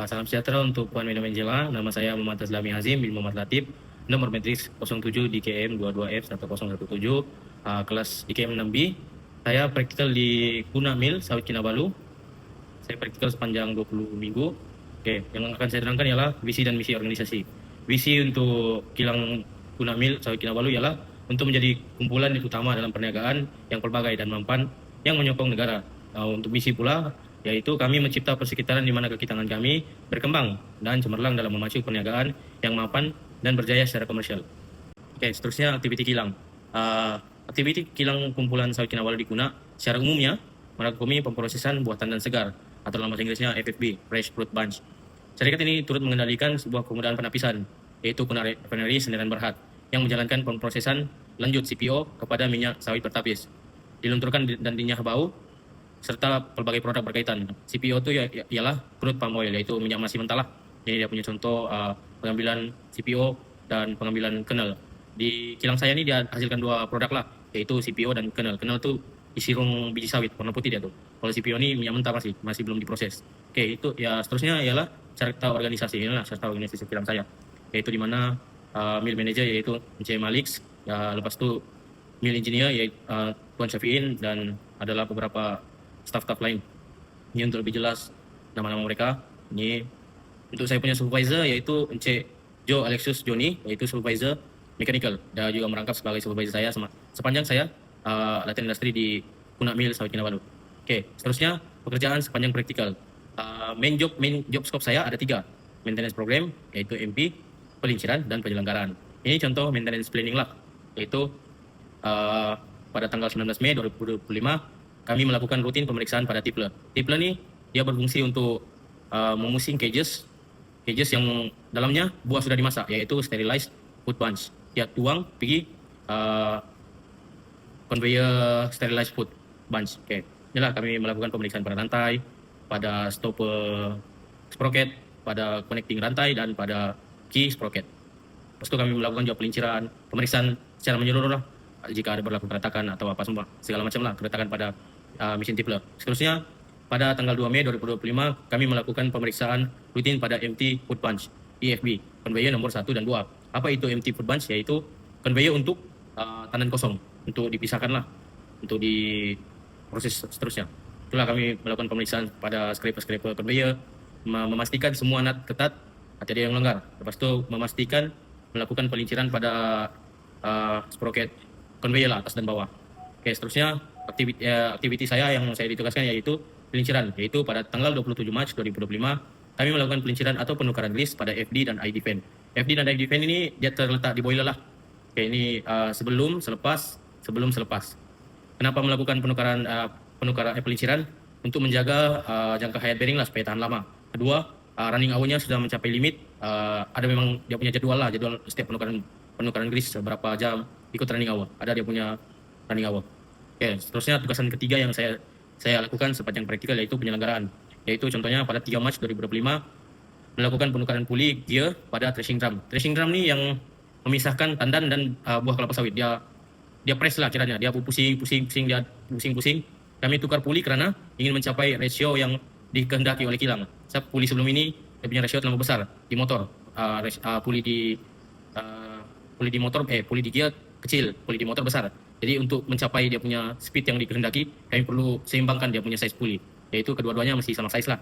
Salam sejahtera untuk Puan Medan Menjela. Nama saya Muhammad Azlami Hazim bin Muhammad Latif. Nomor matriks 07 DKM 22F1017, kelas DKM 6B. Saya praktikal di Kuna Mill, Sawit Kinabalu. Saya praktikal sepanjang 20 minggu. Oke, yang akan saya terangkan ialah visi dan misi organisasi. Visi untuk kilang Kuna Mill, Sawit Kinabalu ialah untuk menjadi kumpulan yang utama dalam perniagaan yang pelbagai dan mampan yang menyokong negara. Untuk misi pula, yaitu kami mencipta persekitaran di mana kaki tangan kami berkembang dan cemerlang dalam memacu perniagaan yang mapan dan berjaya secara komersial. Oke, seterusnya aktiviti kilang. Aktiviti kilang kumpulan Sawit Kinabalu di Kuna secara umumnya merangkumi pemprosesan buah tandan segar atau dalam bahasa Inggrisnya FFB, Fresh Fruit Bunch. Syarikat ini turut mengendalikan sebuah kemudahan penapisan, yaitu Kuna Refinery Senderan Berhad, yang menjalankan pemprosesan lanjut CPO kepada minyak sawit bertapis, dilunturkan dan dinyah bau, serta pelbagai produk berkaitan. CPO itu ialah crude palm oil, yaitu minyak masih mentah lah. Ini dia punya contoh pengambilan CPO dan pengambilan kernel. Di kilang saya ini dia hasilkan dua produk lah, yaitu CPO dan kernel. Kernel itu isirung biji sawit, warna putih dia tuh. Kalau CPO ini minyak mentah masih belum diproses. Oke, itu ya seterusnya ialah serta organisasi. Inilah serta organisasi kilang saya, yaitu di mana mill manager yaitu Encik Malix, ya, lepas itu mill engineer yaitu Tuan Syafiin, dan adalah beberapa staff-staff lain. Ini untuk lebih jelas nama-nama mereka. Ini untuk saya punya supervisor yaitu Encik Joe Alexius Joni, yaitu supervisor mechanical. Dia juga merangkap sebagai supervisor saya sepanjang saya latihan industri di Kuna Mill Sawit Kinabalu. Oke, seterusnya pekerjaan sepanjang praktikal. Main job scope saya ada 3. Maintenance program yaitu MP, pelinciran dan penyelenggaraan. Ini contoh maintenance planning lah, yaitu pada tanggal 19 Mei 2025 kami melakukan rutin pemeriksaan pada tipler. Tipler ini dia berfungsi untuk memusing cages yang dalamnya buah sudah dimasak, yaitu sterilized food bunch. Dia tuang pergi conveyor sterilized food bunch. Oke, inilah kami melakukan pemeriksaan pada rantai, pada stopper sprocket, pada connecting rantai, dan pada key sprocket. Lepas itu kami melakukan juga pelinciran, pemeriksaan secara menyeluruh lah, jika ada berlaku keretakan atau apa semua, segala macam lah keretakan pada mesin tipler. Seterusnya, pada tanggal 2 Mei 2025, kami melakukan pemeriksaan rutin pada empty food bunch, EFB, conveyor nomor 1 dan 2. Apa itu empty food bunch? Yaitu conveyor untuk tandan kosong, untuk dipisahkan lah, untuk diproses seterusnya. Itulah kami melakukan pemeriksaan pada scraper conveyor, memastikan semua nut ketat, tidak ada yang melanggar. Lepas itu memastikan melakukan pelinciran pada sprocket conveyor lah, atas dan bawah. Oke, seterusnya aktiviti saya yang saya ditugaskan yaitu pelinciran, yaitu pada tanggal 27 Maret 2025 kami melakukan pelinciran atau penukaran list pada FD dan ID fan. FD dan ID fan ini dia terletak di boiler lah. Oke, ini sebelum selepas. Kenapa melakukan penukaran pelinciran? Untuk menjaga jangka hayat bearing lah supaya tahan lama. Kedua, running hour-nya sudah mencapai limit. Ada memang dia punya jadwal setiap penukaran grease berapa jam ikut running hour. Ada dia punya running hour. Oke, seterusnya tugasan ketiga yang saya lakukan sepanjang praktikal yaitu penyelenggaraan. Yaitu contohnya pada 3 Maret 2025 melakukan penukaran puli gear pada threshing drum. Threshing drum ni yang memisahkan tandan dan buah kelapa sawit. Dia press lah kiranya. Dia pusing. Kami tukar puli kerana ingin mencapai rasio yang dikehendaki oleh kilang. Sebab puli sebelum ini dia punya rasio terlalu besar di motor. Puli di motor, puli di gear kecil, puli di motor besar. Jadi untuk mencapai dia punya speed yang dikehendaki, kami perlu seimbangkan dia punya size puli. Yaitu kedua-duanya mesti sama size lah.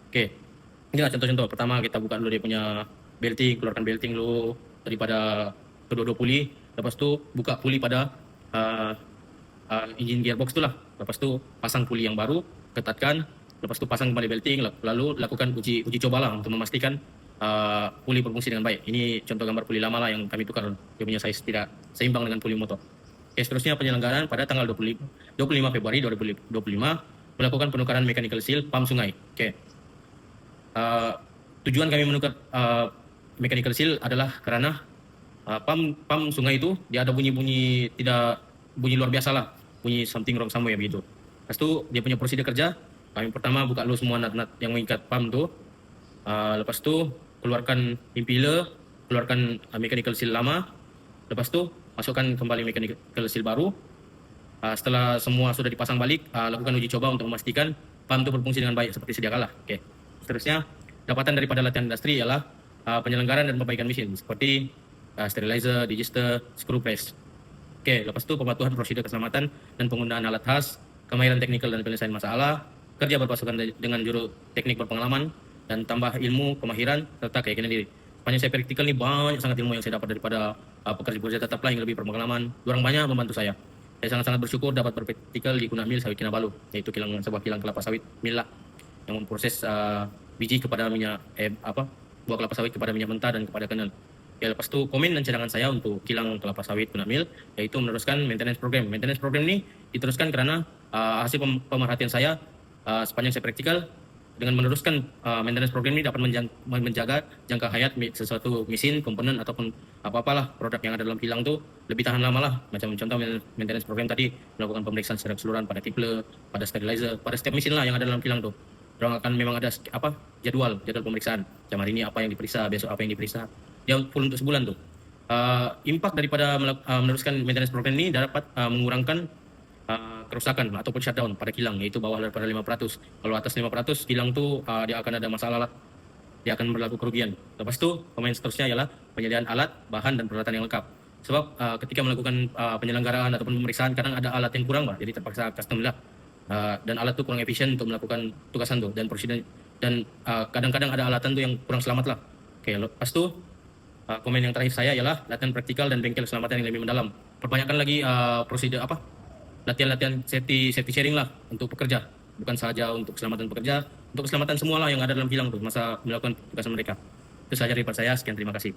Oke, inilah contoh-contoh. Pertama kita buka dulu dia punya belting, keluarkan belting dulu daripada kedua-dua puli. Lepas tu buka puli pada engine gearbox tu lah. Lepas tu pasang puli yang baru, ketatkan. Lepas tu pasang kembali belting, lalu lakukan uji coba lah untuk memastikan puli berfungsi dengan baik. Ini contoh gambar puli lama lah yang kami tukar. Dia punya size tidak seimbang dengan puli motor. Oke, seterusnya penyelenggaraan pada tanggal 25 Februari 2025 melakukan penukaran mechanical seal pam sungai. Oke. Tujuan kami menukar mechanical seal adalah kerana pam sungai itu dia ada bunyi luar biasa lah, bunyi something wrong somewhere begitu. Lepas tu dia punya prosedur kerja, kami pertama buka dulu semua nut yang mengikat pam tu. Lepas tu keluarkan impeller, keluarkan mechanical seal lama. Lepas tu masukkan kembali mechanical seal baru. Setelah semua sudah dipasang balik, lakukan uji coba untuk memastikan pam itu berfungsi dengan baik seperti sedia kala. Oke. Seterusnya dapatan daripada latihan industri ialah penyelenggaraan dan perbaikan mesin seperti sterilizer, digester, screw press. Oke, lepas itu pematuhan prosedur keselamatan dan penggunaan alat khas, kemahiran teknikal dan penyelesaian masalah, kerja berpasukan dengan juru teknik berpengalaman, dan tambah ilmu, kemahiran, serta keyakinan diri. Sepanjang saya praktikal ini banyak sangat ilmu yang saya dapat daripada pekerja-pekerja tetaplah yang lebih berpengalaman. Orang banyak membantu saya. Saya sangat-sangat bersyukur dapat berpraktikal di Kuna Mill Sawit Kinabalu, yaitu sebuah kilang kelapa sawit mill lah, yang memproses biji kepada minyak buah kelapa sawit kepada minyak mentah dan kepada kenal. Ya, lepas itu komen dan cadangan saya untuk kilang kelapa sawit Kuna Mill yaitu meneruskan maintenance program. Maintenance program ini diteruskan karena hasil pemerhatian saya sepanjang saya praktikal dengan meneruskan maintenance program ini dapat menjaga jangka hayat sesuatu mesin, komponen ataupun apa-apalah produk yang ada dalam kilang itu lebih tahan lama lah. Macam contoh maintenance program tadi melakukan pemeriksaan secara keseluruhan pada tiple, pada sterilizer, pada setiap mesin lah yang ada dalam kilang tuh. Orang akan memang ada jadwal pemeriksaan. Macam hari ini apa yang diperiksa, besok apa yang diperiksa. Dia full untuk sebulan tuh. Impact daripada meneruskan maintenance program ini dapat mengurangkan kerusakan ataupun shutdown pada kilang, yaitu bawah daripada 5%. Kalau atas 5% kilang tu dia akan ada masalah lah. Dia akan berlaku kerugian. Lepas tu pemain seterusnya ialah penyediaan alat, bahan dan peralatan yang lengkap. Sebab ketika melakukan penyelenggaraan ataupun pemeriksaan kadang ada alat yang kurang bah, jadi terpaksa custom lah. Dan alat tu kurang efisien untuk melakukan tugasan tu dan prosedur dan kadang-kadang ada alatan tu yang kurang selamat lah. Oke, lepas tu komen yang terakhir saya ialah latihan praktikal dan bengkel keselamatan yang lebih mendalam. Perbanyakkan lagi prosedur latihan-latihan safety sharing lah untuk pekerja, bukan saja untuk keselamatan pekerja, untuk keselamatan semua lah yang ada dalam kilang tuh masa melakukan tugasan mereka. Itu saja daripada saya, sekian, terima kasih.